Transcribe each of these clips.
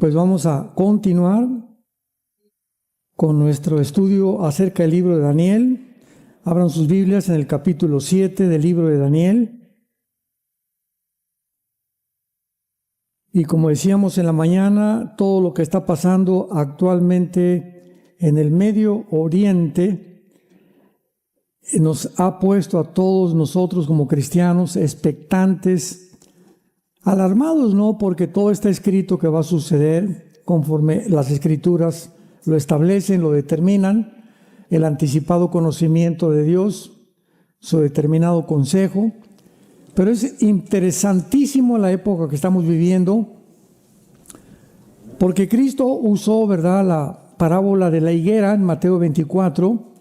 Pues vamos a continuar con nuestro estudio acerca del libro de Daniel. Abran sus Biblias en el capítulo 7 del libro de Daniel. Y como decíamos en la mañana, todo lo que está pasando actualmente en el Medio Oriente nos ha puesto a todos nosotros como cristianos expectantes, alarmados, ¿no? Porque todo está escrito que va a suceder conforme las Escrituras lo establecen, lo determinan, el anticipado conocimiento de Dios, su determinado consejo. Pero es interesantísimo la época que estamos viviendo, porque Cristo usó, ¿verdad?, la parábola de la higuera en Mateo 24,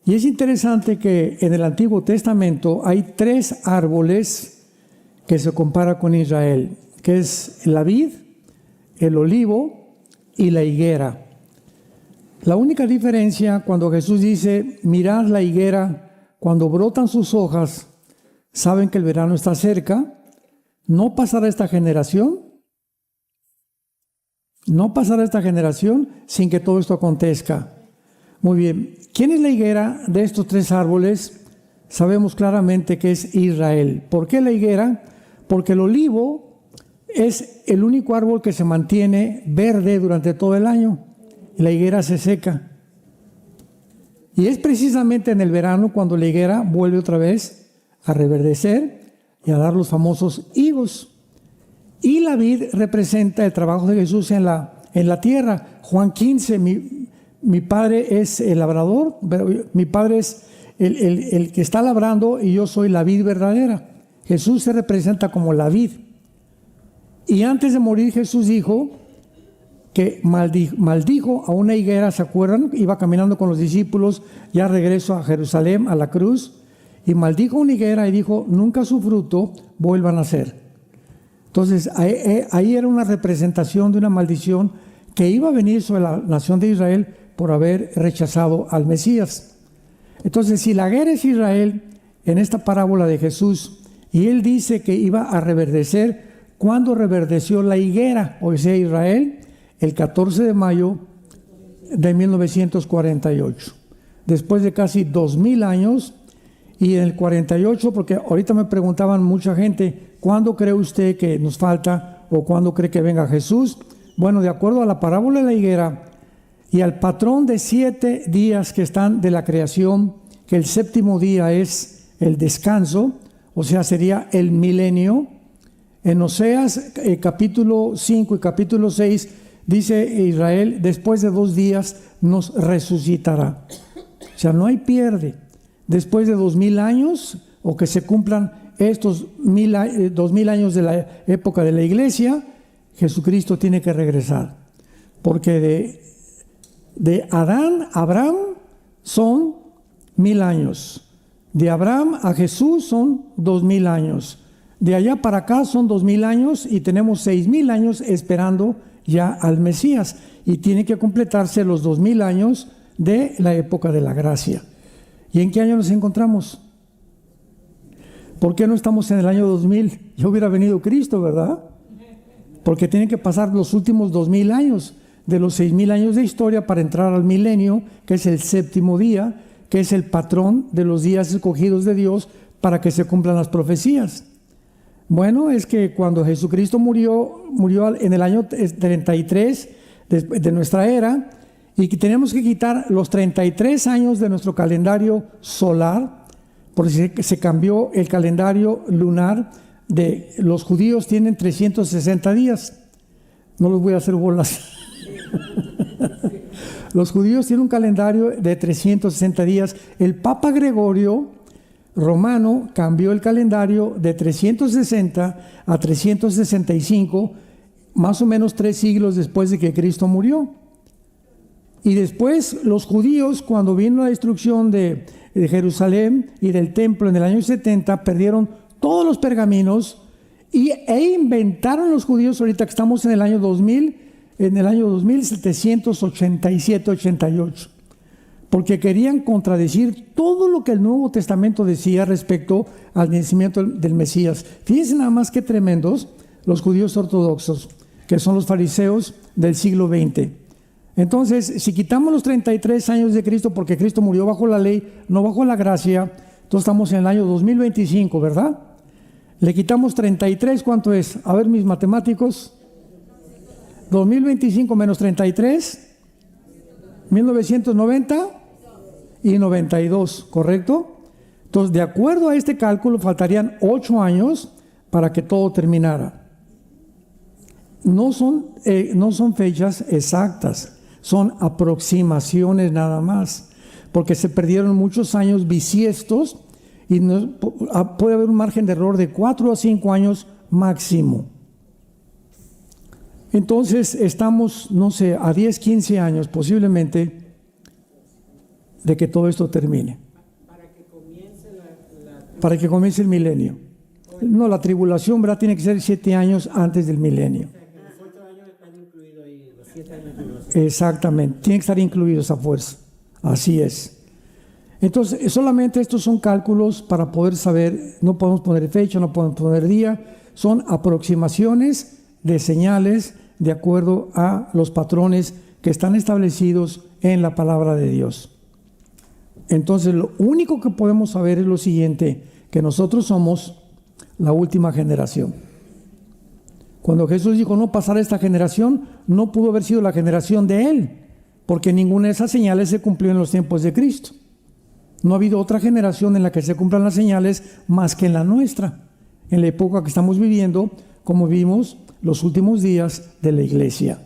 y es interesante que en el Antiguo Testamento hay 3 árboles que se compara con Israel, que es la vid, el olivo y la higuera. La única diferencia cuando Jesús dice, mirad la higuera, cuando brotan sus hojas, saben que el verano está cerca, no pasará esta generación sin que todo esto acontezca. Muy bien, ¿quién es la higuera de estos 3 árboles? Sabemos claramente que es Israel. ¿Por qué la higuera? Porque el olivo es el único árbol que se mantiene verde durante todo el año. Y la higuera se seca. Y es precisamente en el verano cuando la higuera vuelve otra vez a reverdecer y a dar los famosos higos. Y la vid representa el trabajo de Jesús en la tierra. Juan 15, mi padre es el labrador, pero mi padre es el que está labrando y yo soy la vid verdadera. Jesús se representa como la vid. Y antes de morir Jesús dijo que maldijo a una higuera, ¿se acuerdan? Iba caminando con los discípulos, ya regreso a Jerusalén, a la cruz, y maldijo una higuera y dijo, nunca su fruto vuelva a nacer. Entonces, ahí era una representación de una maldición que iba a venir sobre la nación de Israel por haber rechazado al Mesías. Entonces, si la higuera es Israel, en esta parábola de Jesús, y él dice que iba a reverdecer, ¿cuándo reverdeció la higuera? O sea, Israel, el 14 de mayo de 1948. Después de casi 2000 años, y en el 48, porque ahorita me preguntaban mucha gente, ¿cuándo cree usted que nos falta o cuándo cree que venga Jesús? Bueno, de acuerdo a la parábola de la higuera y al patrón de 7 días que están de la creación, que el 7º día es el descanso, o sea, sería el milenio. En Oseas capítulo 5 y capítulo 6 dice Israel, después de 2 días nos resucitará. O sea, no hay pierde. Después de 2000 años, o que se cumplan estos 2000 años de la época de la iglesia, Jesucristo tiene que regresar. Porque de Adán a Abraham son 1000 años. De Abraham a Jesús son 2000 años. De allá para acá son 2000 años y tenemos 6000 años esperando ya al Mesías. Y tiene que completarse los 2000 años de la época de la gracia. ¿Y en qué año nos encontramos? ¿Por qué no estamos en el año 2000? Ya hubiera venido Cristo, ¿verdad? Porque tienen que pasar los últimos 2000 años de los 6000 años de historia para entrar al milenio, que es el 7º día, que es el patrón de los días escogidos de Dios para que se cumplan las profecías. Bueno, es que cuando Jesucristo murió en el año 33 de nuestra era, y que tenemos que quitar los 33 años de nuestro calendario solar, porque se cambió el calendario lunar de los judíos, tienen 360 días. No los voy a hacer bolas. Los judíos tienen un calendario de 360 días. El Papa Gregorio Romano cambió el calendario de 360 a 365, más o menos 3 siglos después de que Cristo murió. Y después los judíos, cuando vino la destrucción de Jerusalén y del templo en el año 70, perdieron todos los pergaminos e inventaron los judíos, ahorita que estamos en el año 2000, en el año 2787-88, porque querían contradecir todo lo que el Nuevo Testamento decía respecto al nacimiento del Mesías. Fíjense nada más qué tremendos los judíos ortodoxos, que son los fariseos del siglo XX. Entonces, si quitamos los 33 años de Cristo, porque Cristo murió bajo la ley, no bajo la gracia, entonces estamos en el año 2025, ¿verdad? Le quitamos 33, ¿cuánto es? A ver, mis matemáticos. 2025 menos 33, 1990 y 92, ¿correcto? Entonces, de acuerdo a este cálculo, faltarían 8 años para que todo terminara. No son fechas exactas, son aproximaciones nada más, porque se perdieron muchos años bisiestos y puede haber un margen de error de 4 a 5 años máximo. Entonces estamos, no sé, a 10, 15 años posiblemente de que todo esto termine. Para que comience el milenio. No, la tribulación, ¿verdad? Tiene que ser 7 años antes del milenio. Exactamente, tiene que estar incluido esa fuerza. Así es. Entonces, solamente estos son cálculos para poder saber, no podemos poner fecha, no podemos poner día, son aproximaciones de señales de acuerdo a los patrones que están establecidos en la palabra de Dios. Entonces, lo único que podemos saber es lo siguiente, que nosotros somos la última generación. Cuando Jesús dijo no pasará esta generación, no pudo haber sido la generación de Él, porque ninguna de esas señales se cumplió en los tiempos de Cristo. No ha habido otra generación en la que se cumplan las señales más que en la nuestra, en la época que estamos viviendo, como vimos los últimos días de la iglesia.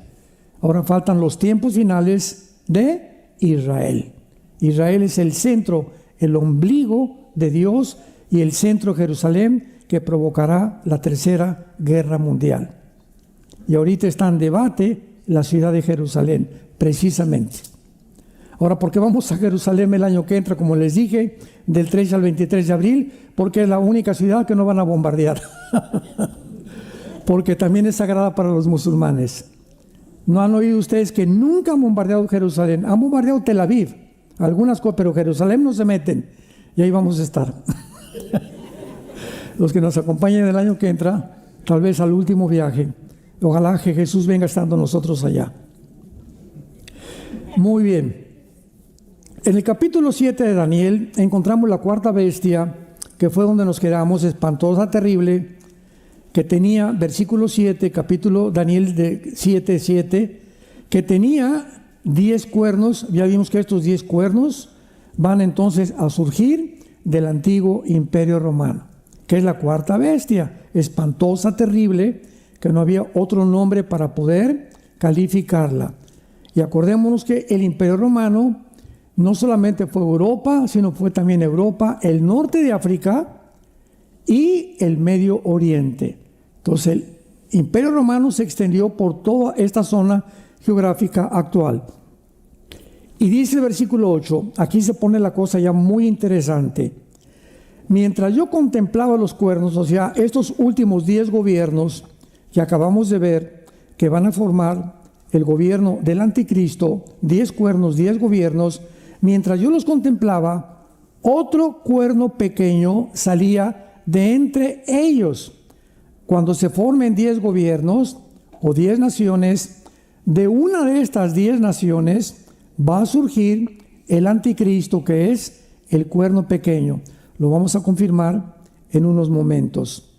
Ahora faltan los tiempos finales de Israel. Israel es el centro, el ombligo de Dios y el centro de Jerusalén que provocará la tercera guerra mundial. Y ahorita está en debate la ciudad de Jerusalén, precisamente. Ahora, ¿por qué vamos a Jerusalén el año que entra? Como les dije, del 3 al 23 de abril, porque es la única ciudad que no van a bombardear. Porque también es sagrada para los musulmanes. ¿No han oído ustedes que nunca han bombardeado Jerusalén? Han bombardeado Tel Aviv, algunas cosas, pero Jerusalén no se meten. Y ahí vamos a estar. Los que nos acompañen el año que entra, tal vez al último viaje. Ojalá que Jesús venga estando nosotros allá. Muy bien. En el capítulo 7 de Daniel encontramos la cuarta bestia, que fue donde nos quedamos, espantosa, terrible, que tenía, versículo 7, capítulo Daniel de 7, que tenía 10 cuernos. Ya vimos que estos 10 cuernos van entonces a surgir del antiguo imperio romano, que es la cuarta bestia, espantosa, terrible, que no había otro nombre para poder calificarla. Y acordémonos que el imperio romano no solamente fue Europa, sino fue también Europa, el norte de África y el Medio Oriente. Entonces el imperio romano se extendió por toda esta zona geográfica actual. Y dice el versículo 8, aquí se pone la cosa ya muy interesante. Mientras yo contemplaba los cuernos, o sea, estos últimos 10 gobiernos que acabamos de ver, que van a formar el gobierno del anticristo, 10 cuernos, 10 gobiernos, mientras yo los contemplaba, otro cuerno pequeño salía de entre ellos. Cuando se formen 10 gobiernos o 10 naciones, de una de estas 10 naciones va a surgir el anticristo, que es el cuerno pequeño. Lo vamos a confirmar en unos momentos.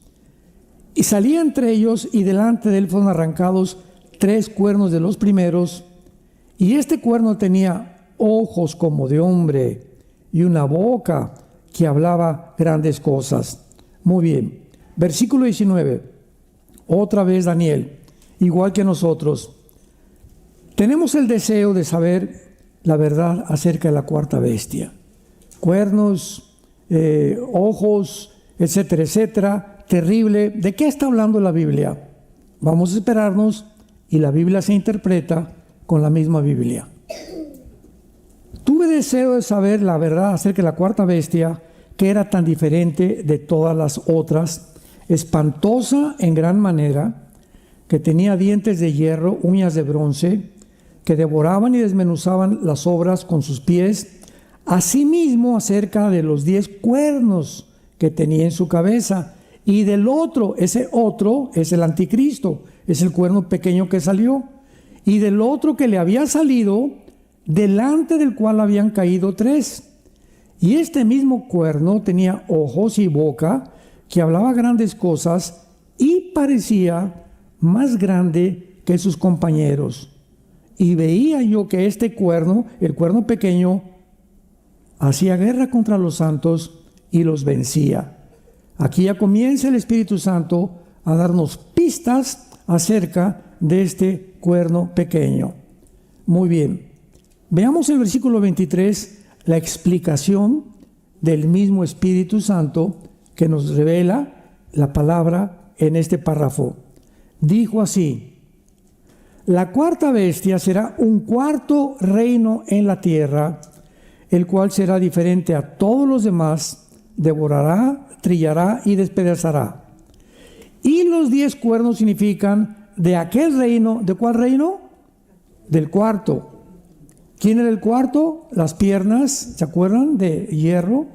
Y salía entre ellos, y delante de él fueron arrancados 3 cuernos de los primeros, y este cuerno tenía ojos como de hombre y una boca que hablaba grandes cosas. Muy bien. Versículo 19. Otra vez Daniel, igual que nosotros, tenemos el deseo de saber la verdad acerca de la cuarta bestia. Cuernos, ojos, etcétera, etcétera, terrible. ¿De qué está hablando la Biblia? Vamos a esperarnos, y la Biblia se interpreta con la misma Biblia. Tuve deseo de saber la verdad acerca de la cuarta bestia, que era tan diferente de todas las otras, espantosa en gran manera, que tenía dientes de hierro, uñas de bronce, que devoraban y desmenuzaban las obras con sus pies. Asimismo, acerca de los 10 cuernos que tenía en su cabeza, Y del otro, ese otro es el anticristo, es el cuerno pequeño que salió. Y del otro que le había salido, delante del cual habían caído 3. Y este mismo cuerno tenía ojos y boca, que hablaba grandes cosas y parecía más grande que sus compañeros. Y veía yo que este cuerno, el cuerno pequeño, hacía guerra contra los santos y los vencía. Aquí ya comienza el Espíritu Santo a darnos pistas acerca de este cuerno pequeño. Muy bien. Veamos el versículo 23, la explicación del mismo Espíritu Santo que nos revela la palabra en este párrafo. Dijo así: la cuarta bestia será un cuarto reino en la tierra, el cual será diferente a todos los demás, devorará, trillará y despedazará. Y los 10 cuernos significan de aquel reino. ¿De cuál reino? Del cuarto. ¿Quién era el cuarto? Las piernas, ¿se acuerdan? De hierro,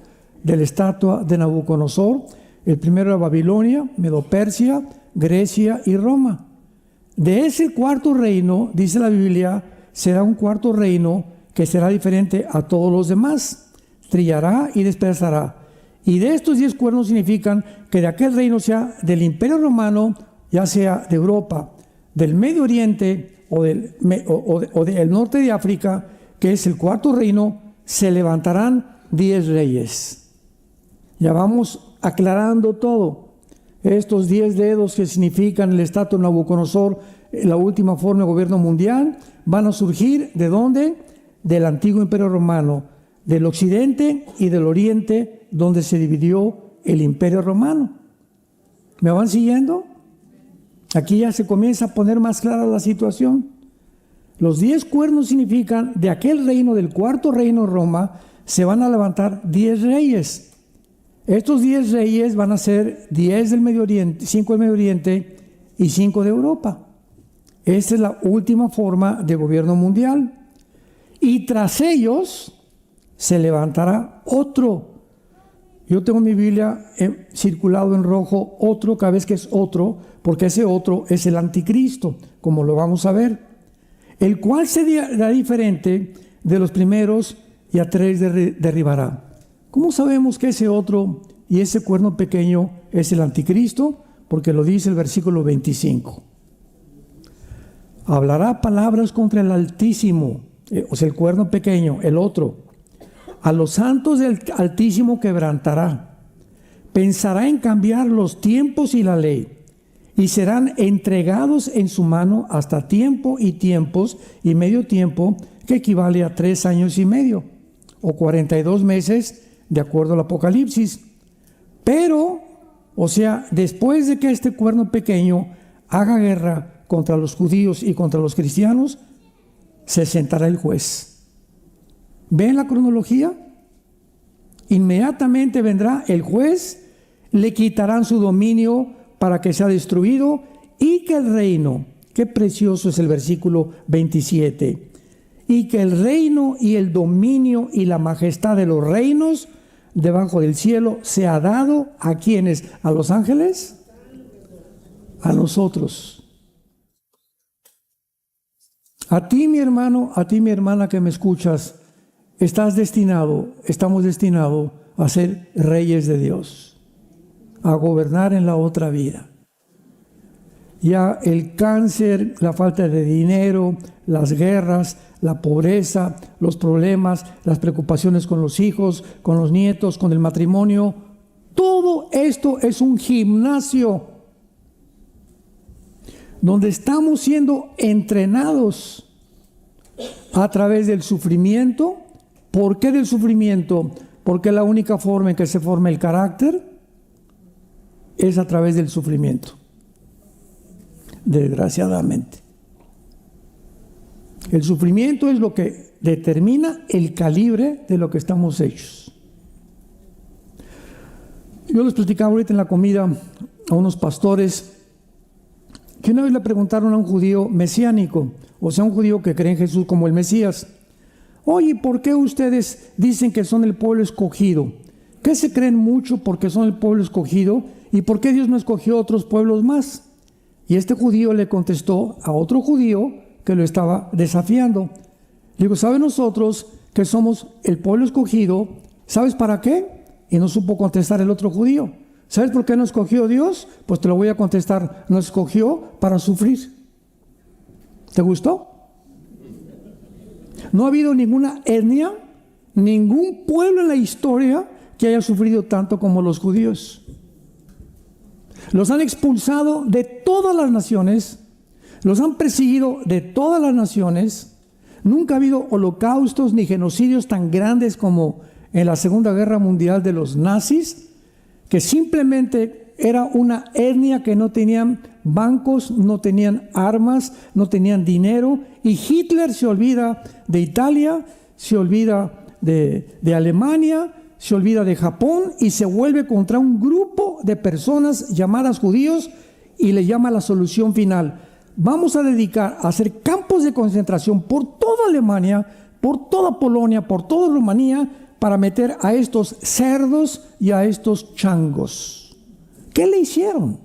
de la estatua de Nabucodonosor. El primero era Babilonia, Medo-Persia, Grecia y Roma. De ese cuarto reino, dice la Biblia, será un cuarto reino que será diferente a todos los demás. Trillará y despedazará. Y de estos 10 cuernos significan que de aquel reino, sea del Imperio Romano, ya sea de Europa, del Medio Oriente o del norte de África, que es el cuarto reino, se levantarán 10 reyes. Ya vamos aclarando todo. Estos 10 dedos que significan el estatua de Nabucodonosor, la última forma de gobierno mundial, van a surgir ¿de dónde? Del antiguo Imperio Romano, del occidente y del oriente, donde se dividió el Imperio Romano. ¿Me van siguiendo? Aquí ya se comienza a poner más clara la situación. Los 10 cuernos significan de aquel reino, del cuarto reino Roma, se van a levantar 10 reyes. Estos 10 reyes van a ser 10 del Medio Oriente, 5 del Medio Oriente y 5 de Europa. Esta es la última forma de gobierno mundial. Y tras ellos se levantará otro. Yo tengo mi Biblia circulado en rojo, otro, cada vez que es otro, porque ese otro es el anticristo, como lo vamos a ver. El cual será diferente de los primeros y a 3 derribará. ¿Cómo sabemos que ese otro y ese cuerno pequeño es el anticristo? Porque lo dice el versículo 25. Hablará palabras contra el Altísimo, o sea, el cuerno pequeño, el otro. A los santos del Altísimo quebrantará. Pensará en cambiar los tiempos y la ley, y serán entregados en su mano hasta tiempo y tiempos y medio tiempo, que equivale a 3 años y medio, o 42 meses, de acuerdo al Apocalipsis. Pero, o sea, después de que este cuerno pequeño haga guerra contra los judíos y contra los cristianos, se sentará el juez. ¿Ven la cronología? Inmediatamente vendrá el juez, le quitarán su dominio para que sea destruido, y que el reino, qué precioso es el versículo 27, y que el reino y el dominio y la majestad de los reinos debajo del cielo sea dado ¿a quiénes? ¿A los ángeles? A nosotros. A ti, mi hermano, a ti, mi hermana que me escuchas, estamos destinados a ser reyes de Dios, a gobernar en la otra vida. Ya el cáncer, la falta de dinero, las guerras, la pobreza, los problemas, las preocupaciones con los hijos, con los nietos, con el matrimonio, todo esto es un gimnasio donde estamos siendo entrenados a través del sufrimiento. ¿Por qué del sufrimiento? Porque la única forma en que se forma el carácter es a través del sufrimiento. Desgraciadamente. El sufrimiento es lo que determina el calibre de lo que estamos hechos. Yo les platicaba ahorita en la comida a unos pastores que una vez le preguntaron a un judío mesiánico, o sea, un judío que cree en Jesús como el Mesías: oye, ¿por qué ustedes dicen que son el pueblo escogido? ¿Qué se creen mucho porque son el pueblo escogido ¿y por qué Dios no escogió otros pueblos más? Y este judío le contestó a otro judío que lo estaba desafiando. Le digo, ¿sabes nosotros que somos el pueblo escogido? ¿Sabes para qué? Y no supo contestar el otro judío. ¿Sabes por qué no escogió Dios? Pues te lo voy a contestar. Nos escogió para sufrir. ¿Te gustó? No ha habido ninguna etnia, ningún pueblo en la historia que haya sufrido tanto como los judíos. Los han expulsado de todas las naciones, los han perseguido de todas las naciones. Nunca ha habido holocaustos ni genocidios tan grandes como en la Segunda Guerra Mundial de los nazis, que simplemente era una etnia que no tenían bancos, no tenían armas, no tenían dinero, y Hitler se olvida de Italia, se olvida de Alemania, se olvida de Japón y se vuelve contra un grupo de personas llamadas judíos y le llama la solución final. Vamos a dedicar a hacer campos de concentración por toda Alemania, por toda Polonia, por toda Rumanía, para meter a estos cerdos y a estos changos. ¿Qué le hicieron?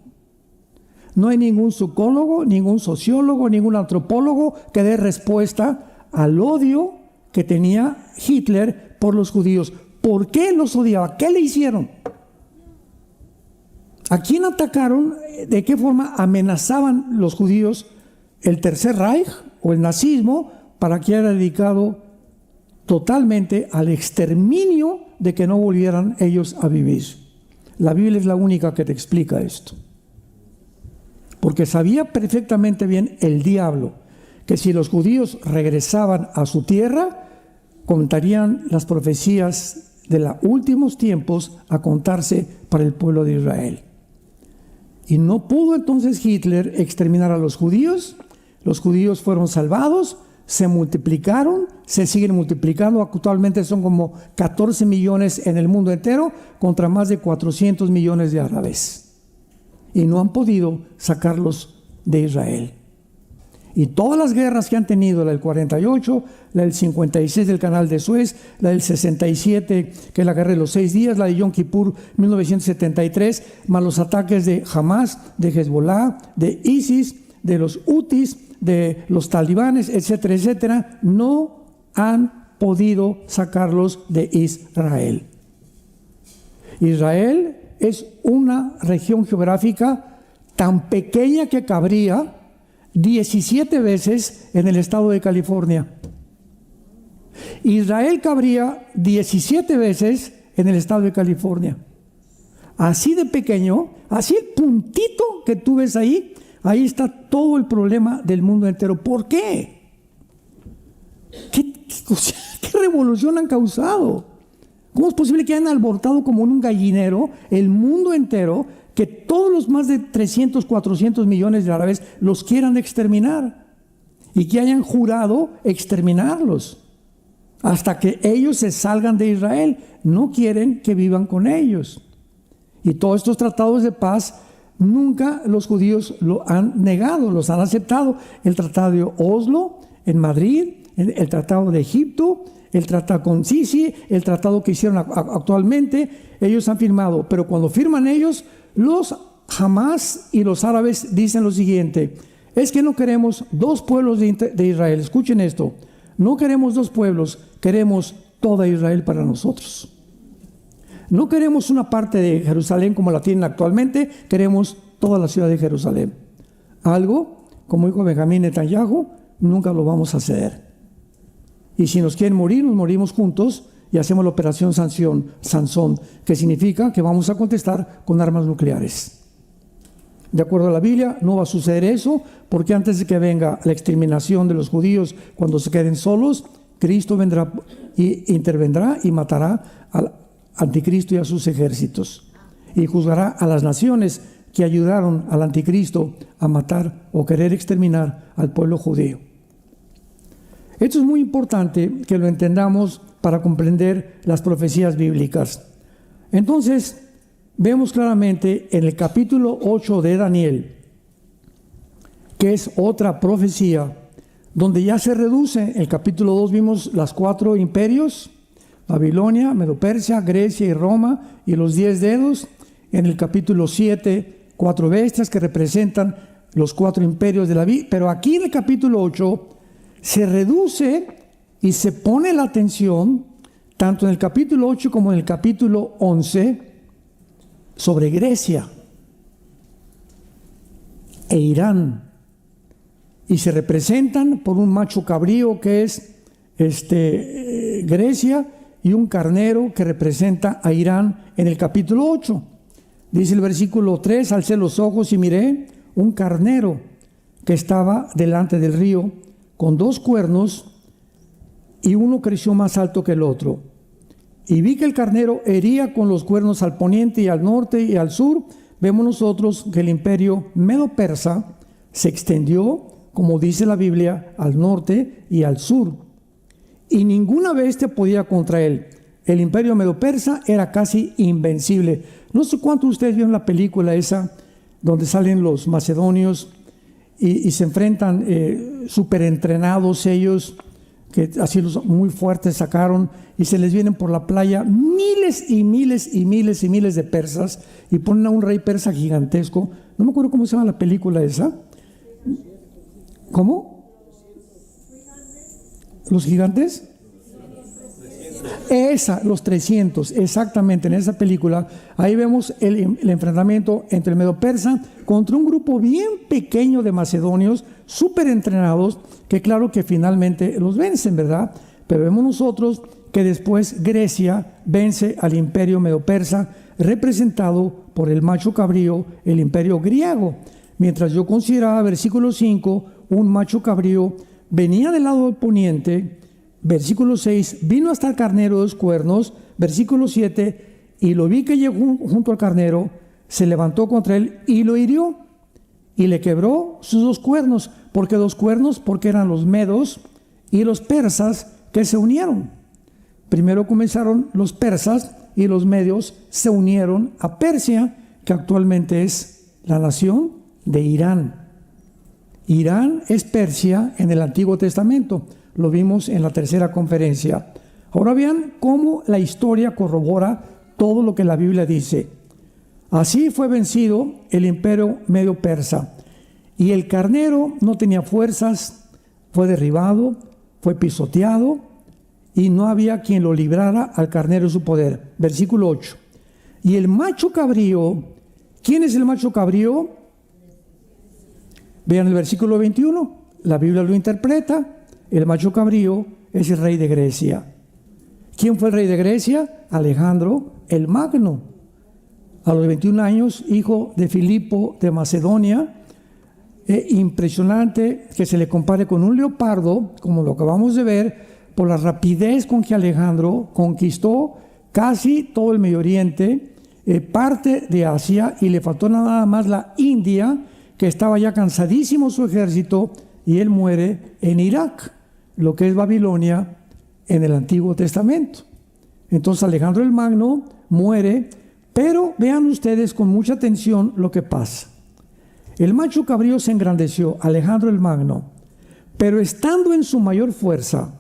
No hay ningún psicólogo, ningún sociólogo, ningún antropólogo que dé respuesta al odio que tenía Hitler por los judíos. ¿Por qué los odiaba? ¿Qué le hicieron? ¿A quién atacaron? ¿De qué forma amenazaban los judíos el Tercer Reich o el nazismo para que era dedicado totalmente al exterminio de que no volvieran ellos a vivir? La Biblia es la única que te explica esto. Porque sabía perfectamente bien el diablo que si los judíos regresaban a su tierra, contarían las profecías de los últimos tiempos a contarse para el pueblo de Israel. Y no pudo entonces Hitler exterminar a los judíos fueron salvados, se multiplicaron, se siguen multiplicando, actualmente son como 14 millones en el mundo entero, contra más de 400 millones de árabes. Y no han podido sacarlos de Israel. Y todas las guerras que han tenido, la del 48, la del 56 del Canal de Suez, la del 67, que es la guerra de los 6 días, la de Yom Kippur 1973, más los ataques de Hamas, de Hezbollah, de ISIS, de los Hutis, de los talibanes, etcétera, etcétera, no han podido sacarlos de Israel. Israel es una región geográfica tan pequeña que cabría 17 veces en el estado de California. Israel cabría 17 veces en el estado de California. Así de pequeño, así el puntito que tú ves ahí, ahí está todo el problema del mundo entero. ¿Por qué? ¿Qué revolución han causado? ¿Cómo es posible que hayan alborotado como en un gallinero el mundo entero, que todos los más de 300, 400 millones de árabes los quieran exterminar y que hayan jurado exterminarlos hasta que ellos se salgan de Israel? No quieren que vivan con ellos. Y todos estos tratados de paz nunca los judíos lo han negado, los han aceptado. El tratado de Oslo en Madrid, el tratado de Egipto, el tratado con Sisi, el tratado que hicieron actualmente, ellos han firmado. Pero cuando firman ellos, los Hamas y los árabes dicen lo siguiente: es que no queremos dos pueblos de Israel. Escuchen esto: no queremos dos pueblos, queremos toda Israel para nosotros. No queremos una parte de Jerusalén como la tienen actualmente, queremos toda la ciudad de Jerusalén. Algo, como dijo Benjamín Netanyahu, nunca lo vamos a ceder. Y si nos quieren morir, nos morimos juntos y hacemos la operación Sansón, que significa que vamos a contestar con armas nucleares. De acuerdo a la Biblia, no va a suceder eso, porque antes de que venga la exterminación de los judíos, cuando se queden solos, Cristo vendrá y intervendrá y matará al anticristo y a sus ejércitos, y juzgará a las naciones que ayudaron al anticristo a matar o querer exterminar al pueblo judío. Esto es muy importante que lo entendamos para comprender las profecías bíblicas. Entonces, vemos claramente en el capítulo 8 de Daniel, que es otra profecía, donde ya se reduce. En el capítulo 2 vimos las 4 imperios: Babilonia, Medo-Persia, Grecia y Roma, y los 10 dedos. en el capítulo 7, 4 bestias que representan los 4 imperios de la vida, pero aquí en el capítulo 8 se reduce y se pone la atención, tanto en el capítulo 8 como en el capítulo 11, sobre Grecia e Irán, y se representan por un macho cabrío que es Grecia, y un carnero que representa a Irán en el capítulo 8. Dice el versículo 3: alcé los ojos y miré un carnero que estaba delante del río con 2 cuernos, y uno creció más alto que el otro. Y vi que el carnero hería con los cuernos al poniente y al norte y al sur. Vemos nosotros que el imperio medo-persa se extendió, como dice la Biblia, al norte y al sur, y ninguna bestia podía contra él. El imperio medo-persa era casi invencible. No sé cuántos de ustedes vieron la película esa, donde salen los macedonios y se enfrentan súper entrenados ellos, que así los muy fuertes sacaron, y se les vienen por la playa miles y miles y miles y miles de persas, y ponen a un rey persa gigantesco. No me acuerdo cómo se llama la película esa. ¿Cómo? ¿Los gigantes? Esa, los 300, exactamente, en esa película. Ahí vemos el enfrentamiento entre el medo-persa contra un grupo bien pequeño de macedonios, súper entrenados, que claro que finalmente los vencen, ¿verdad? Pero vemos nosotros que después Grecia vence al imperio medo-persa, representado por el macho cabrío, el imperio griego. Mientras yo consideraba, versículo 5, un macho cabrío venía del lado del poniente. Versículo 6, vino hasta el carnero de 2 cuernos. Versículo 7, y lo vi que llegó junto al carnero, se levantó contra él y lo hirió, y le quebró sus 2 cuernos. ¿Por qué 2 cuernos? Porque eran los medos y los persas que se unieron. Primero comenzaron los persas, y los medios se unieron a Persia, que actualmente es la nación de Irán. Irán es Persia en el Antiguo Testamento. Lo vimos en la tercera conferencia. Ahora vean cómo la historia corrobora todo lo que la Biblia dice. Así fue vencido el imperio medo-persa, y el carnero no tenía fuerzas, fue derribado, fue pisoteado, y no había quien lo librara al carnero de su poder. Versículo 8. Y el macho cabrío, ¿quién es el macho cabrío? Vean el versículo 21, la Biblia lo interpreta. El macho cabrío es el rey de Grecia. ¿Quién fue el rey de Grecia? Alejandro el Magno. A los 21 años, hijo de Filipo de Macedonia. Impresionante que se le compare con un leopardo, como lo acabamos de ver, por la rapidez con que Alejandro conquistó casi todo el Medio Oriente, parte de Asia, y le faltó nada más la India, que estaba ya cansadísimo su ejército, y él muere en Irak, lo que es Babilonia en el Antiguo Testamento. Entonces Alejandro el Magno muere, pero vean ustedes con mucha atención lo que pasa. El macho cabrío se engrandeció, Alejandro el Magno, pero estando en su mayor fuerza,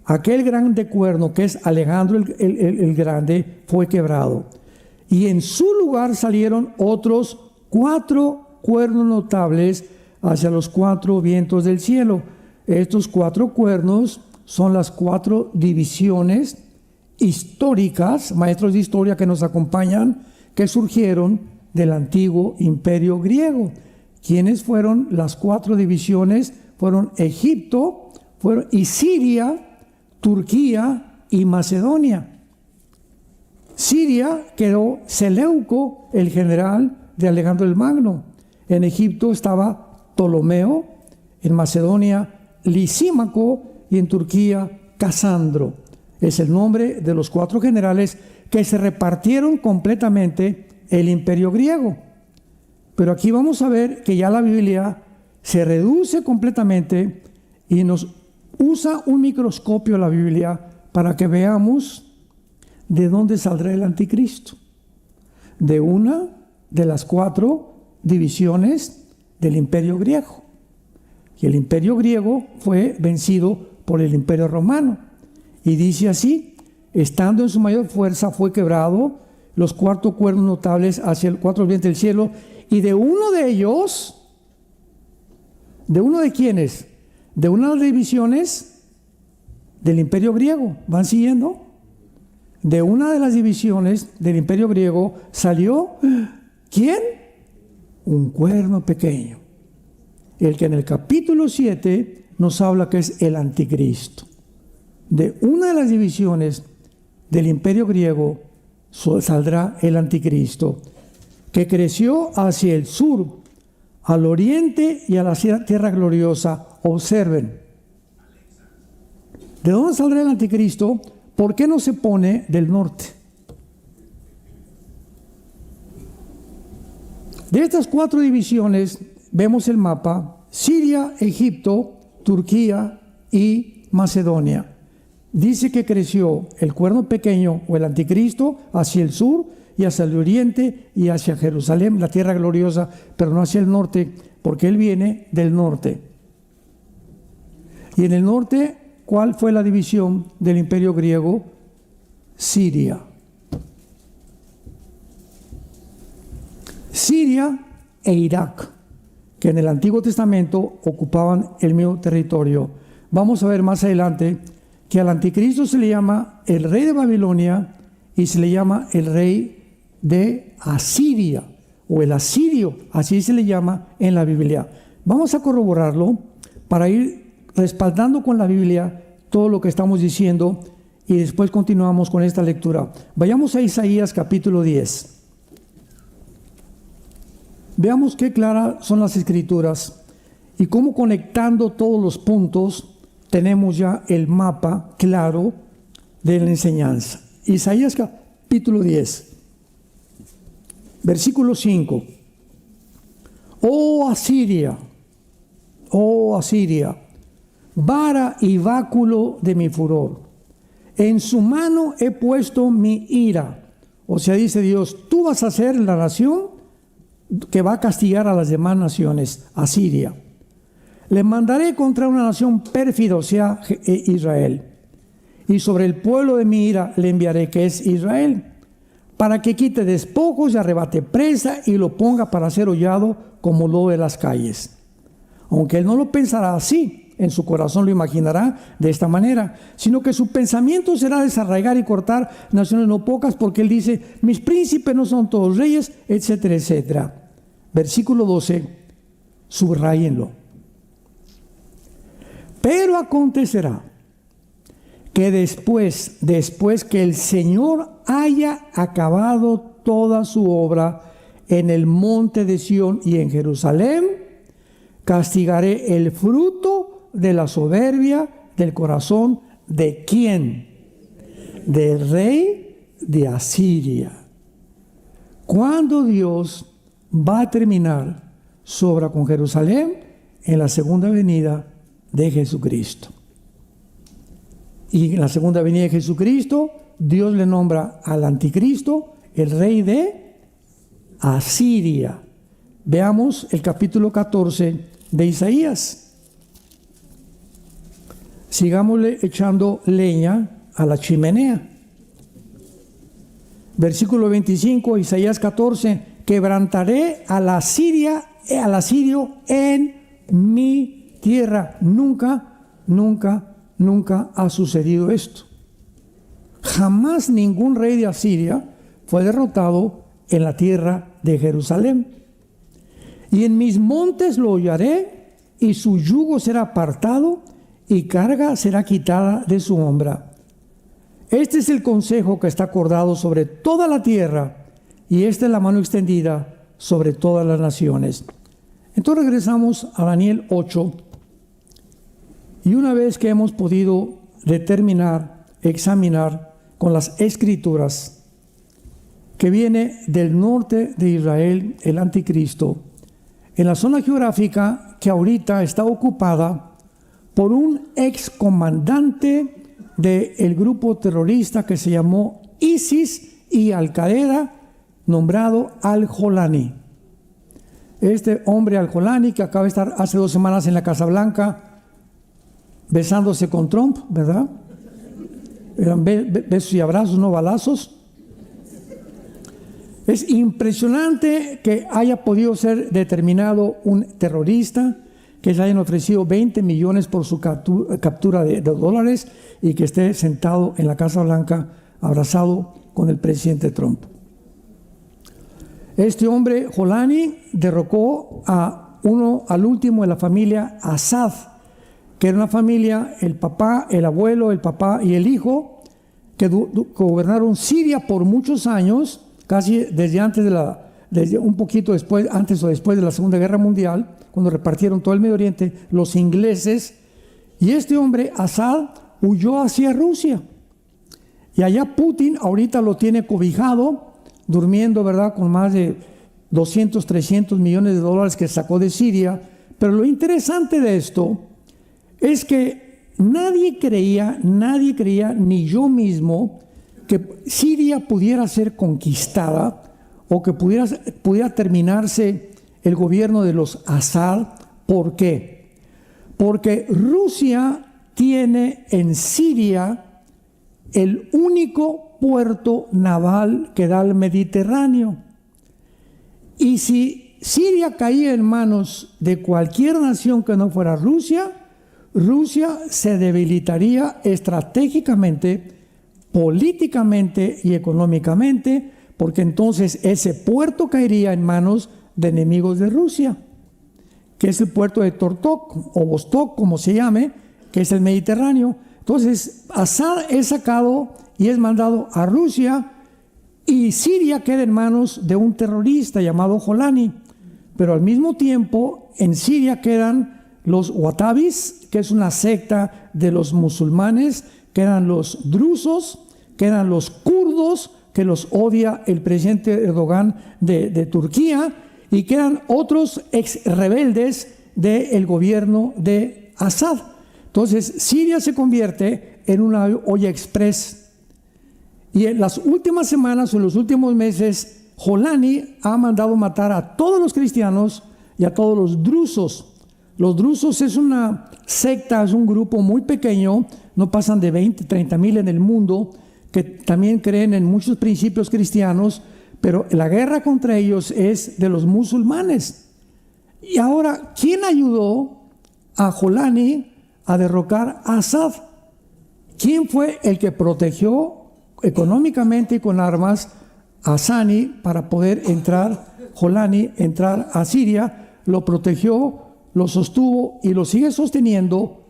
aquel grande cuerno que es Alejandro el Grande fue quebrado, y en su lugar salieron otros 4 cuernos notables hacia los 4 vientos del cielo. Estos 4 cuernos son las 4 divisiones históricas, maestros de historia que nos acompañan, que surgieron del antiguo imperio griego. ¿Quiénes fueron las 4 divisiones? Fueron Egipto, y Siria, Turquía y Macedonia. Siria quedó Seleuco, el general de Alejandro el Magno. En Egipto estaba Ptolomeo, en Macedonia Lisímaco, y en Turquía Casandro. Es el nombre de los 4 generales que se repartieron completamente el imperio griego. Pero aquí vamos a ver que ya la Biblia se reduce completamente y nos usa un microscopio la Biblia para que veamos de dónde saldrá el anticristo. De una de las 4 divisiones del imperio griego. Y el imperio griego fue vencido por el imperio romano. Y dice así: estando en su mayor fuerza fue quebrado, los 4 cuernos notables hacia el 4 vientos del cielo, y de uno de ellos, ¿de uno de quiénes? De una de las divisiones del imperio griego. ¿Van siguiendo? De una de las divisiones del imperio griego salió, ¿quién? Un cuerno pequeño. El que en el capítulo 7 nos habla que es el anticristo. De una de las divisiones del imperio griego saldrá el anticristo, que creció hacia el sur, al oriente y a la tierra gloriosa. Observen. ¿De dónde saldrá el anticristo? ¿Por qué no se pone del norte? De estas 4 divisiones vemos el mapa: Siria, Egipto, Turquía y Macedonia. Dice que creció el cuerno pequeño o el anticristo hacia el sur y hacia el oriente y hacia Jerusalén, la tierra gloriosa, pero no hacia el norte, porque él viene del norte. Y en el norte, ¿cuál fue la división del imperio griego? Siria. Siria e Irak, que en el Antiguo Testamento ocupaban el mismo territorio. Vamos a ver más adelante que al anticristo se le llama el rey de Babilonia y se le llama el rey de Asiria, o el asirio, así se le llama en la Biblia. Vamos a corroborarlo para ir respaldando con la Biblia todo lo que estamos diciendo, y después continuamos con esta lectura. Vayamos a Isaías capítulo 10. Veamos qué claras son las escrituras y cómo, conectando todos los puntos, tenemos ya el mapa claro de la enseñanza. Isaías capítulo 10, versículo 5. Oh Asiria, vara y báculo de mi furor, en su mano he puesto mi ira. O sea, dice Dios, tú vas a ser la nación que va a castigar a las demás naciones, Asiria. Le mandaré contra una nación pérfida, o sea, Israel. Y sobre el pueblo de mi ira le enviaré, que es Israel, para que quite despojos y arrebate presa y lo ponga para ser hollado como lodo de las calles. Aunque él no lo pensará así, en su corazón lo imaginará de esta manera, sino que su pensamiento será desarraigar y cortar naciones no pocas, porque él dice, mis príncipes no son todos reyes, etcétera, etcétera. Versículo 12, subrayenlo. Pero acontecerá que después que el Señor haya acabado toda su obra en el monte de Sión y en Jerusalén, castigaré el fruto de la soberbia del corazón de ¿quién? Del rey de Asiria. ¿Cuándo Dios va a terminar su obra con Jerusalén? En la segunda venida de Jesucristo. Y en la segunda venida de Jesucristo, Dios le nombra al anticristo el rey de Asiria. Veamos el capítulo 14 de Isaías. Sigámosle echando leña a la chimenea. Versículo 25, Isaías 14, quebrantaré a la Asiria, al asirio en mi tierra. Nunca ha sucedido esto. Jamás ningún rey de Asiria fue derrotado en la tierra de Jerusalén. Y en mis montes lo hollaré, y su yugo será apartado, y carga será quitada de su hombra. Este es el consejo que está acordado sobre toda la tierra, y esta es la mano extendida sobre todas las naciones. Entonces regresamos a Daniel 8, y una vez que hemos podido determinar, examinar con las escrituras que viene del norte de Israel el anticristo, en la zona geográfica que ahorita está ocupada por un excomandante del grupo terrorista que se llamó ISIS y Al-Qaeda, nombrado Al-Jolani. Este hombre Al-Jolani, que acaba de estar hace 2 semanas en la Casa Blanca besándose con Trump, ¿verdad? Eran besos y abrazos, no balazos. Es impresionante que haya podido ser determinado un terrorista, que se hayan ofrecido 20 millones por su captura de dólares y que esté sentado en la Casa Blanca abrazado con el presidente Trump. Este hombre, Jolani, derrocó al último de la familia Assad, que era una familia, el papá, el abuelo, el papá y el hijo, que gobernaron Siria por muchos años, casi desde un poquito después, antes o después de la Segunda Guerra Mundial, cuando repartieron todo el Medio Oriente, los ingleses. Y este hombre, Assad, huyó hacia Rusia. Y allá Putin ahorita lo tiene cobijado, durmiendo, ¿verdad?, con más de 200, 300 millones de dólares que sacó de Siria. Pero lo interesante de esto es que nadie creía, ni yo mismo, que Siria pudiera ser conquistada o que pudiera terminarse el gobierno de los Assad. ¿Por qué? Porque Rusia tiene en Siria el único puerto naval que da al Mediterráneo. Y si Siria caía en manos de cualquier nación que no fuera Rusia, Rusia se debilitaría estratégicamente, políticamente y económicamente, porque entonces ese puerto caería en manos de enemigos de Rusia, que es el puerto de Tortok o Vostok, como se llame, que es el Mediterráneo. Entonces Assad es sacado y es mandado a Rusia, y Siria queda en manos de un terrorista llamado Jolani. Pero al mismo tiempo en Siria quedan los Wahhabis, que es una secta de los musulmanes, quedan los drusos, quedan los kurdos, que los odia el presidente Erdogan de Turquía, y quedan otros ex rebeldes del gobierno de Assad. Entonces Siria se convierte en una olla express. Y en las últimas semanas o en los últimos meses, Jolani ha mandado matar a todos los cristianos y a todos los drusos. Los drusos es una secta, es un grupo muy pequeño, no pasan de 20, 30 mil en el mundo, que también creen en muchos principios cristianos, pero la guerra contra ellos es de los musulmanes. Y ahora, ¿quién ayudó a Jolani a derrocar a Assad? ¿Quién fue el que protegió económicamente y con armas a Sani para poder Jolani entrar a Siria? Lo protegió, lo sostuvo y lo sigue sosteniendo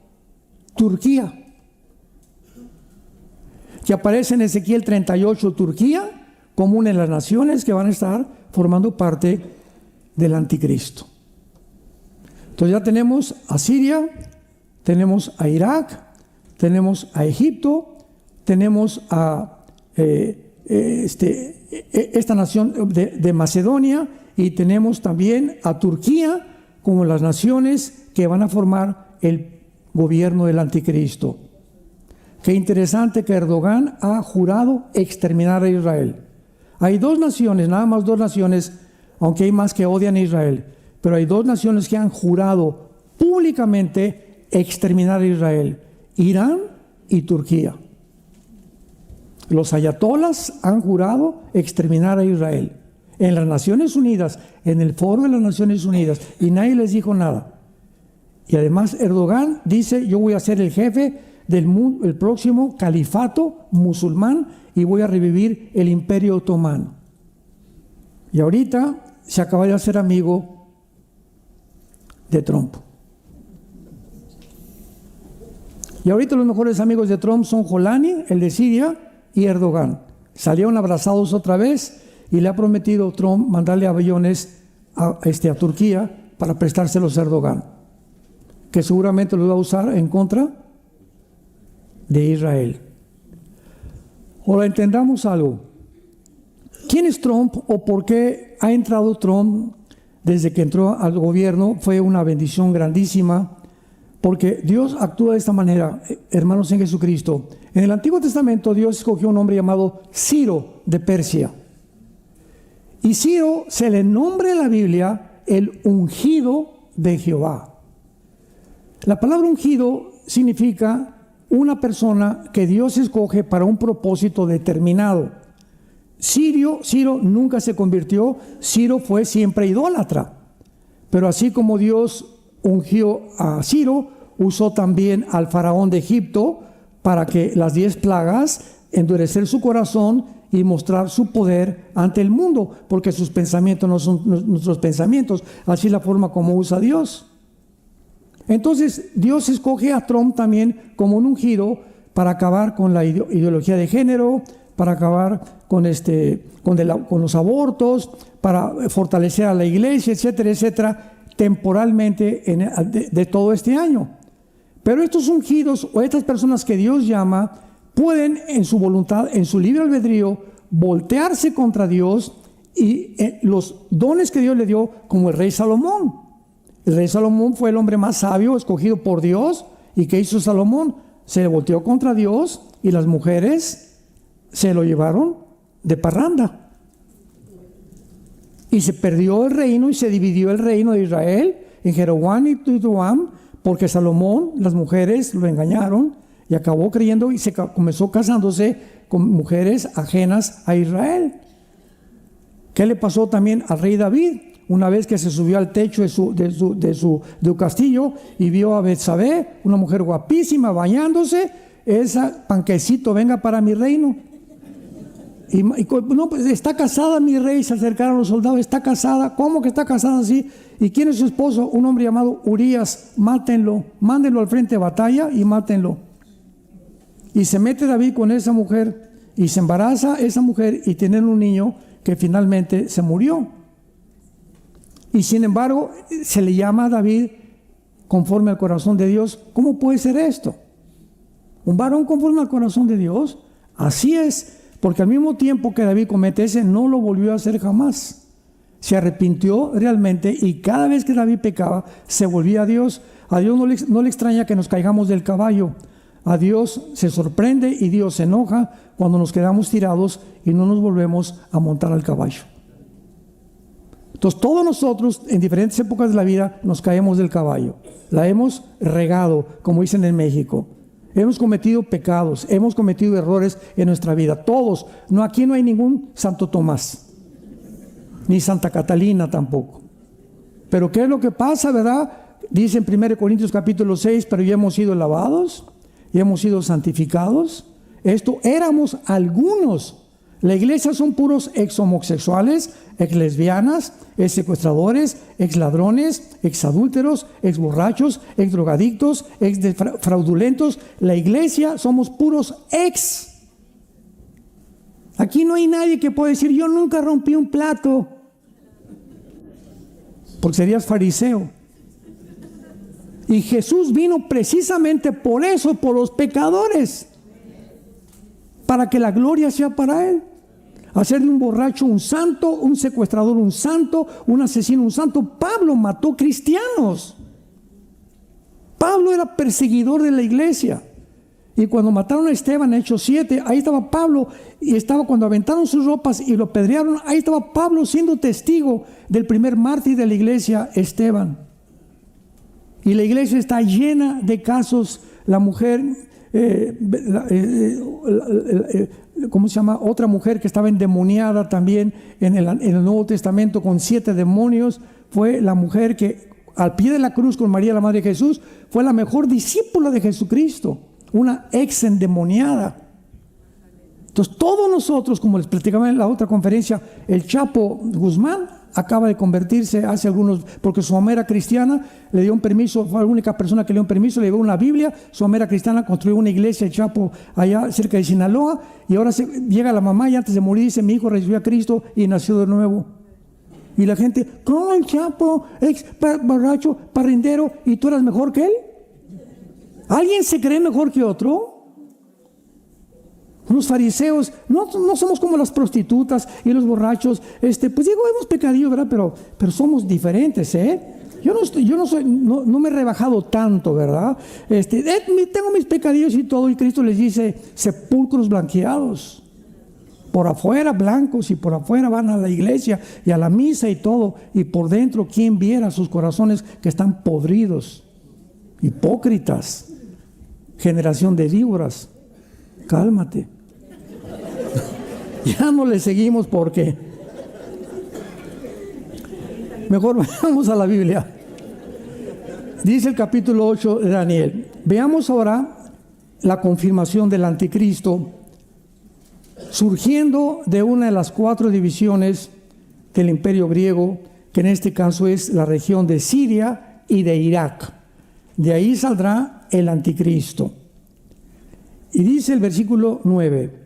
Turquía. Que aparece en Ezequiel 38, Turquía, como una de las naciones que van a estar formando parte del anticristo. Entonces ya tenemos a Siria, tenemos a Irak, tenemos a Egipto, tenemos a esta nación de Macedonia, y tenemos también a Turquía como las naciones que van a formar el gobierno del anticristo. Qué interesante que Erdogan ha jurado exterminar a Israel. Hay dos naciones, nada más dos naciones, aunque hay más que odian a Israel, pero hay dos naciones que han jurado públicamente exterminar a Israel: Irán y Turquía. Los ayatolas han jurado exterminar a Israel en las Naciones Unidas, en el foro de las Naciones Unidas, y nadie les dijo nada. Y además Erdogan dice: yo voy a ser el jefe del próximo califato musulmán y voy a revivir el imperio otomano. Y ahorita se acaba de hacer amigo de Trump. Y ahorita los mejores amigos de Trump son Jolani, el de Siria, y Erdogan. Salieron abrazados otra vez, y le ha prometido Trump mandarle aviones a Turquía para prestárselos a Erdogan, que seguramente los va a usar en contra de Israel. Ahora entendamos algo. ¿Quién es Trump o por qué ha entrado Trump? Desde que entró al gobierno fue una bendición grandísima, porque Dios actúa de esta manera, hermanos en Jesucristo. En el Antiguo Testamento Dios escogió un hombre llamado Ciro de Persia. Y Ciro se le nombra en la Biblia el ungido de Jehová. La palabra ungido significa una persona que Dios escoge para un propósito determinado. Ciro nunca se convirtió, Ciro fue siempre idólatra. Pero así como Dios ungió a Ciro, usó también al faraón de Egipto para que las 10 plagas, endurecer su corazón y mostrar su poder ante el mundo, porque sus pensamientos no son nuestros pensamientos, así es la forma como usa Dios. Entonces Dios escoge a Trump también como un ungido para acabar con la ideología de género, para acabar con los abortos, para fortalecer a la iglesia, etcétera, etcétera, temporalmente de todo este año. Pero estos ungidos o estas personas que Dios llama pueden en su voluntad, en su libre albedrío, voltearse contra Dios y los dones que Dios le dio, como el rey Salomón. El rey Salomón fue el hombre más sabio escogido por Dios. ¿Y qué hizo Salomón? Se volteó contra Dios y las mujeres se lo llevaron de parranda. Y se perdió el reino y se dividió el reino de Israel en Jeroboam y Roboam, porque Salomón, las mujeres lo engañaron y acabó creyendo y comenzó casándose con mujeres ajenas a Israel. ¿Qué le pasó también al rey David? Una vez que se subió al techo de su castillo y vio a Betsabé, una mujer guapísima, bañándose, esa panquecito, venga para mi reino. No, pues está casada mi rey, se acercaron los soldados, está casada. ¿Cómo que está casada así? ¿Y quién es su esposo? Un hombre llamado Urías, mátenlo, mándenlo al frente de batalla y mátenlo. Y se mete David con esa mujer y se embaraza esa mujer y tienen un niño que finalmente se murió. Y sin embargo, se le llama a David conforme al corazón de Dios. ¿Cómo puede ser esto? ¿Un varón conforme al corazón de Dios? Así es, porque al mismo tiempo que David comete ese, no lo volvió a hacer jamás. Se arrepintió realmente y cada vez que David pecaba, se volvía a Dios. A Dios no le extraña que nos caigamos del caballo. A Dios se sorprende y Dios se enoja cuando nos quedamos tirados y no nos volvemos a montar al caballo. Entonces todos nosotros en diferentes épocas de la vida nos caemos del caballo. La hemos regado, como dicen en México. Hemos cometido pecados, hemos cometido errores en nuestra vida. Todos. No, aquí no hay ningún Santo Tomás, ni Santa Catalina tampoco. Pero ¿qué es lo que pasa, verdad? Dice en 1 Corintios capítulo 6, pero ya hemos sido lavados, ya hemos sido santificados. Esto éramos algunos. La iglesia son puros ex-homosexuales, ex-lesbianas, ex-secuestradores, ex-ladrones, ex-adúlteros, ex-borrachos, ex-drogadictos, ex-fraudulentos. La iglesia somos puros ex. Aquí no hay nadie que pueda decir, yo nunca rompí un plato, porque serías fariseo. Y Jesús vino precisamente por eso, por los pecadores, para que la gloria sea para Él. Hacer de un borracho un santo, un secuestrador un santo, un asesino un santo. Pablo mató cristianos. Pablo era perseguidor de la iglesia. Y cuando mataron a Esteban en Hechos 7, ahí estaba Pablo, y estaba cuando aventaron sus ropas y lo apedrearon, ahí estaba Pablo siendo testigo del primer mártir de la iglesia, Esteban. Y la iglesia está llena de casos. La mujer, ¿cómo se llama? Otra mujer que estaba endemoniada también en el Nuevo Testamento con 7 demonios, fue la mujer que al pie de la cruz con María, la Madre de Jesús, fue la mejor discípula de Jesucristo, una ex endemoniada. Entonces todos nosotros, como les platicaba en la otra conferencia, el Chapo Guzmán acaba de convertirse hace algunos, porque su mamá era cristiana, le dio un permiso, fue la única persona que le dio un permiso, le dio una Biblia, su mamá era cristiana, construyó una iglesia, el Chapo, allá cerca de Sinaloa, y ahora llega la mamá y antes de morir dice, mi hijo recibió a Cristo y nació de nuevo. Y la gente, ¿cómo el Chapo, ex borracho, parrindero, y tú eras mejor que él? ¿Alguien se cree mejor que otro? Los fariseos, no somos como las prostitutas y los borrachos, pues digo, hemos pecadillo, ¿verdad? Pero somos diferentes, ¿eh? No me he rebajado tanto, ¿verdad? Tengo mis pecadillos y todo, y Cristo les dice, sepulcros blanqueados, por afuera blancos, y por afuera van a la iglesia y a la misa y todo, y por dentro, ¿quién viera sus corazones que están podridos? Hipócritas, generación de víboras. Cálmate. Ya no le seguimos porque mejor vamos a la Biblia. Dice el capítulo 8 de Daniel. Veamos ahora la confirmación del anticristo surgiendo de una de las 4 divisiones del imperio griego, que en este caso es la región de Siria y de Irak. De ahí saldrá el anticristo. Y dice el versículo 9: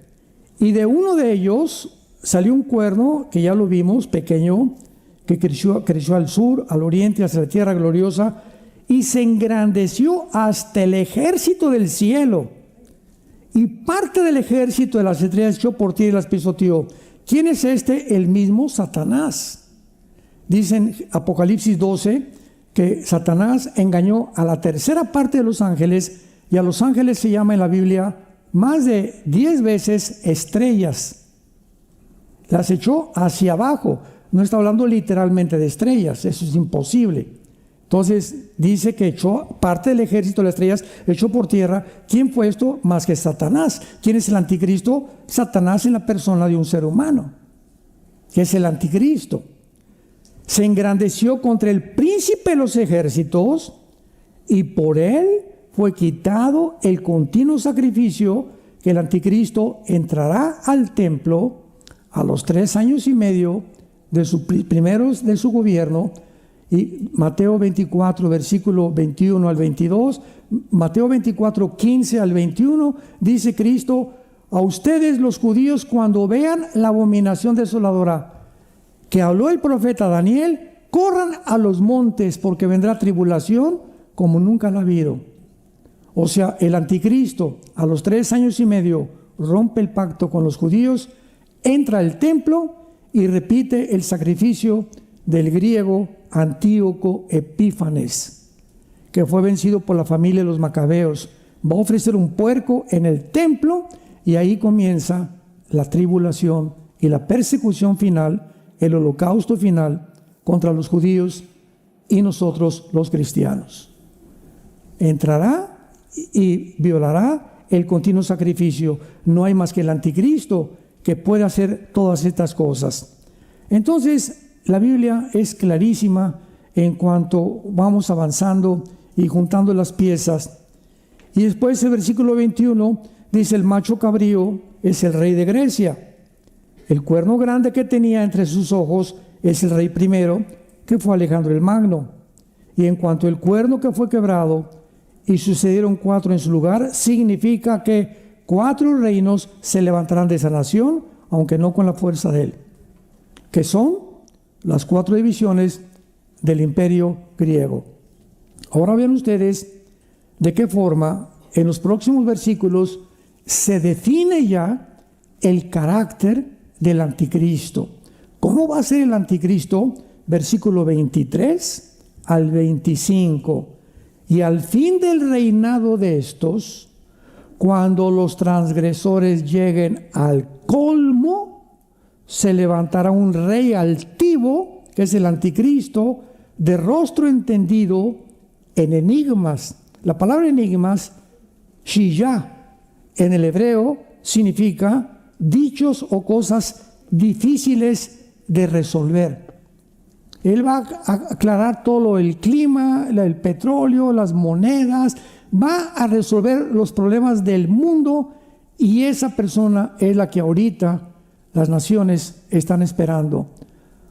y de uno de ellos salió un cuerno, que ya lo vimos, pequeño, que creció al sur, al oriente, hacia la tierra gloriosa, y se engrandeció hasta el ejército del cielo. Y parte del ejército de las estrellas echó por tierra y las pisoteó. ¿Quién es este? El mismo Satanás. Dice en Apocalipsis 12 que Satanás engañó a la tercera parte de los ángeles, y a los ángeles se llama en la Biblia más de 10 veces estrellas. Las echó hacia abajo. No está hablando literalmente de estrellas, eso es imposible. Entonces dice que echó parte del ejército de las estrellas, echó por tierra. ¿Quién fue esto? Más que Satanás. ¿Quién es el anticristo? Satanás en la persona de un ser humano, que es el anticristo. Se engrandeció contra el príncipe de los ejércitos, y por él fue quitado el continuo sacrificio, que el anticristo entrará al templo a los 3 años y medio de primeros de su gobierno. Y Mateo 24, versículo 21 al 22, Mateo 24, 15 al 21, dice Cristo: a ustedes los judíos, cuando vean la abominación desoladora que habló el profeta Daniel, corran a los montes, porque vendrá tribulación como nunca la ha habido. O sea, el anticristo a los 3 años y medio rompe el pacto con los judíos, entra al templo y repite el sacrificio del griego Antíoco Epífanes, que fue vencido por la familia de los macabeos. Va a ofrecer un puerco en el templo, y ahí comienza la tribulación y la persecución final, el holocausto final contra los judíos y nosotros los cristianos. Entrará y violará el continuo sacrificio. No hay más que el anticristo que puede hacer todas estas cosas. Entonces, la Biblia es clarísima en cuanto vamos avanzando y juntando las piezas. Y después el versículo 21 dice: el macho cabrío es el rey de Grecia. El cuerno grande que tenía entre sus ojos es el rey primero, que fue Alejandro el Magno. Y en cuanto el cuerno que fue quebrado y sucedieron 4 en su lugar, significa que 4 reinos se levantarán de esa nación, aunque no con la fuerza de él, que son las 4 divisiones del imperio griego. Ahora vean ustedes de qué forma en los próximos versículos se define ya el carácter del anticristo. ¿Cómo va a ser el anticristo? Versículo 23 al 25. Y al fin del reinado de estos, cuando los transgresores lleguen al colmo, se levantará un rey altivo, que es el anticristo, de rostro entendido en enigmas. La palabra enigmas, shiyah, en el hebreo significa dichos o cosas difíciles de resolver. Él va a aclarar todo el clima, el petróleo, las monedas, va a resolver los problemas del mundo, y esa persona es la que ahorita las naciones están esperando.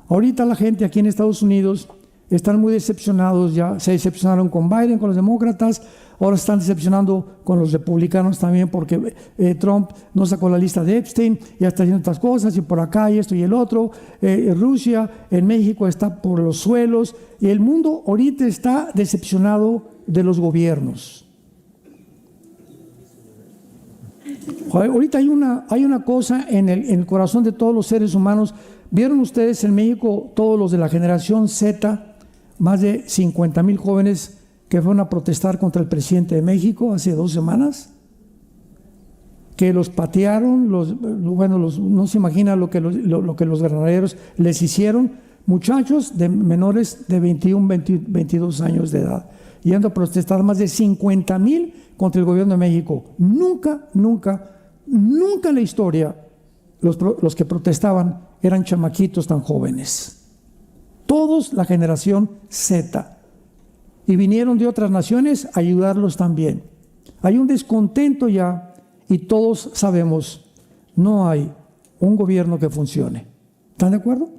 Ahorita la gente aquí en Estados Unidos están muy decepcionados, ya se decepcionaron con Biden, con los demócratas, ahora están decepcionando con los republicanos también, porque Trump no sacó la lista de Epstein, ya está haciendo otras cosas, y por acá y esto y el otro. Rusia, en México está por los suelos, y el mundo ahorita está decepcionado de los gobiernos. Ahorita hay una cosa en el corazón de todos los seres humanos. ¿Vieron ustedes en México todos los de la generación Z, más de 50,000 jóvenes que fueron a protestar contra el presidente de México hace 2 semanas? Que los patearon, no se imagina lo que los granaderos les hicieron. Muchachos de menores de 21, 22 años de edad, yendo a protestar, más de 50,000 contra el gobierno de México. Nunca en la historia los que protestaban eran chamaquitos tan jóvenes. Todos la generación Z. Y vinieron de otras naciones a ayudarlos también. Hay un descontento ya y todos sabemos, no hay un gobierno que funcione. ¿Están de acuerdo?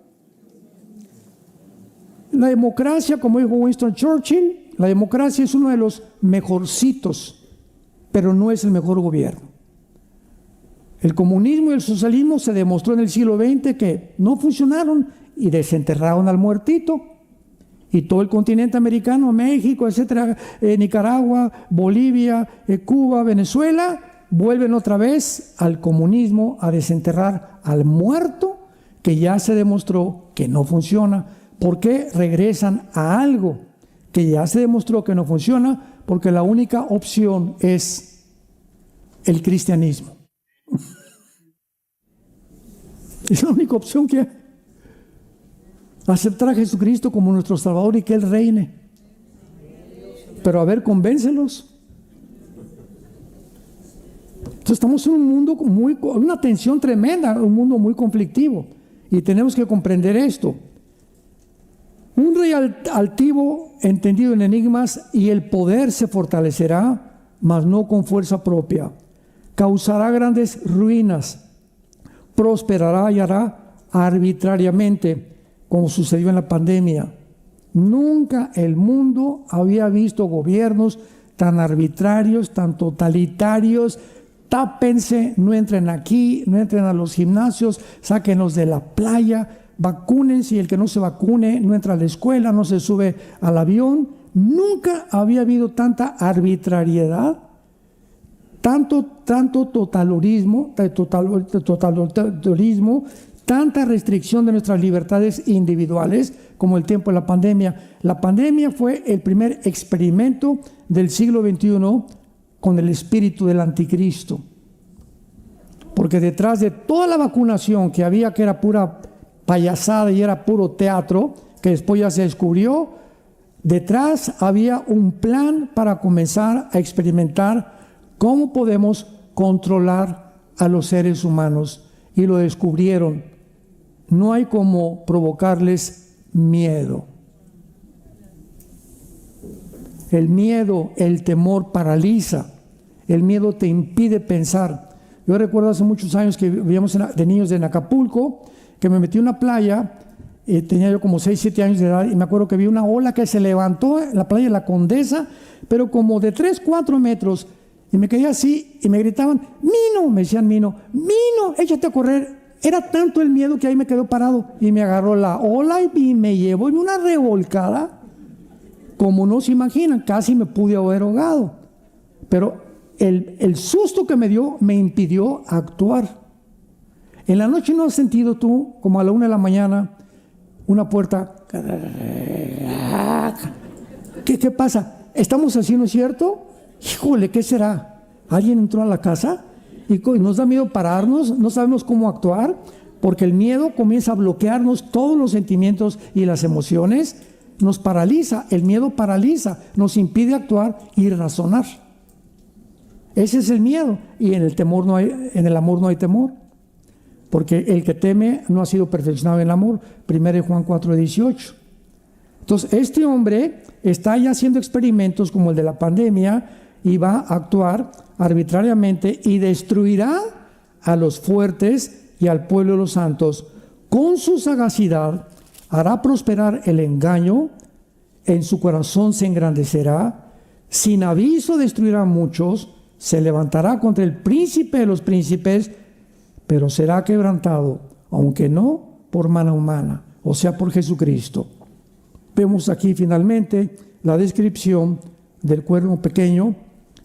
La democracia, como dijo Winston Churchill, la democracia es uno de los mejorcitos, pero no es el mejor gobierno. El comunismo y el socialismo se demostró en el siglo XX que no funcionaron y desenterraron al muertito. Y todo el continente americano, México, etcétera, Nicaragua, Bolivia, Cuba, Venezuela, vuelven otra vez al comunismo a desenterrar al muerto que ya se demostró que no funciona. ¿Por qué regresan a algo que ya se demostró que no funciona? Porque la única opción es el cristianismo. Es la única opción que hay. Aceptar a Jesucristo como nuestro Salvador y que Él reine. Pero a ver, convéncelos. Entonces estamos en un mundo una tensión tremenda, un mundo muy conflictivo. Y tenemos que comprender esto. Un rey altivo, entendido en enigmas, y el poder se fortalecerá, mas no con fuerza propia. Causará grandes ruinas, prosperará y hará arbitrariamente, como sucedió en la pandemia. Nunca el mundo había visto gobiernos tan arbitrarios, tan totalitarios. Tápense, no entren aquí, no entren a los gimnasios, sáquenlos de la playa, vacúnense y el que no se vacune no entra a la escuela, no se sube al avión. Nunca había habido tanta arbitrariedad, tanto totalitarismo, tanta restricción de nuestras libertades individuales como el tiempo de la pandemia. La pandemia fue el primer experimento del siglo XXI con el espíritu del anticristo. Porque detrás de toda la vacunación que había, que era pura payasada y era puro teatro, que después ya se descubrió, detrás había un plan para comenzar a experimentar cómo podemos controlar a los seres humanos. Y lo descubrieron. No hay como provocarles miedo. El miedo, el temor paraliza. El miedo te impide pensar. Yo recuerdo hace muchos años que vivíamos de niños en Acapulco, que me metí en una playa, tenía yo como 6, 7 años de edad, y me acuerdo que vi una ola que se levantó en la playa de la Condesa, pero como de 3, 4 metros, y me quedé así, y me gritaban, Mino, me decían Mino, échate a correr. Era tanto el miedo que ahí me quedó parado, y me agarró la ola y me llevó en una revolcada, como no se imaginan, casi me pude haber ahogado. Pero el susto que me dio me impidió actuar. En la noche, ¿no has sentido tú, como a la 1 de la mañana, una puerta? ¿Qué pasa? ¿Estamos así, no es cierto? Híjole, ¿qué será? ¿Alguien entró a la casa? Y nos da miedo pararnos, no sabemos cómo actuar, porque el miedo comienza a bloquearnos todos los sentimientos y las emociones, nos paraliza, el miedo paraliza, nos impide actuar y razonar. Ese es el miedo, y en el amor no hay temor, porque el que teme no ha sido perfeccionado en el amor. 1 Juan 4:18. Entonces, este hombre está ya haciendo experimentos como el de la pandemia y va a actuar arbitrariamente y destruirá a los fuertes y al pueblo de los santos. Con su sagacidad hará prosperar el engaño, en su corazón se engrandecerá, sin aviso destruirá a muchos, se levantará contra el príncipe de los príncipes, pero será quebrantado, aunque no por mano humana, o sea, por Jesucristo. Vemos aquí finalmente la descripción del cuerno pequeño,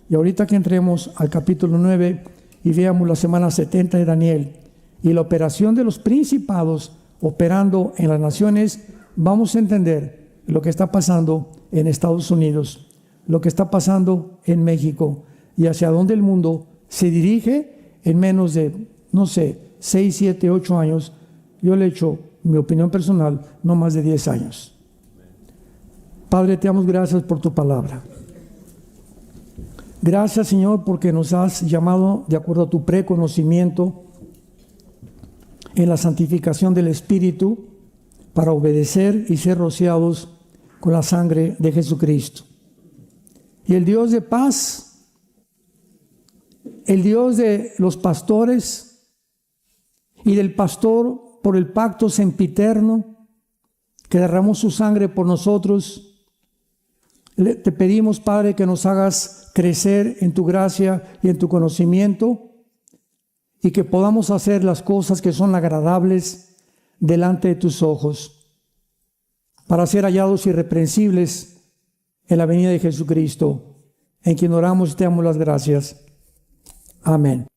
y ahorita que entremos al capítulo 9 y veamos la semana 70 de Daniel y la operación de los principados operando en las naciones, vamos a entender lo que está pasando en Estados Unidos, lo que está pasando en México y hacia dónde el mundo se dirige en menos de, 6, 7, 8 años. Yo le echo mi opinión personal, no más de 10 años. Padre, te damos gracias por tu palabra. Gracias, Señor, porque nos has llamado de acuerdo a tu preconocimiento en la santificación del Espíritu para obedecer y ser rociados con la sangre de Jesucristo. Y el Dios de paz, el Dios de los pastores y del pastor por el pacto sempiterno que derramó su sangre por nosotros, te pedimos, Padre, que nos hagas crecer en tu gracia y en tu conocimiento y que podamos hacer las cosas que son agradables delante de tus ojos para ser hallados irreprensibles en la venida de Jesucristo, en quien oramos y te damos las gracias. Amén.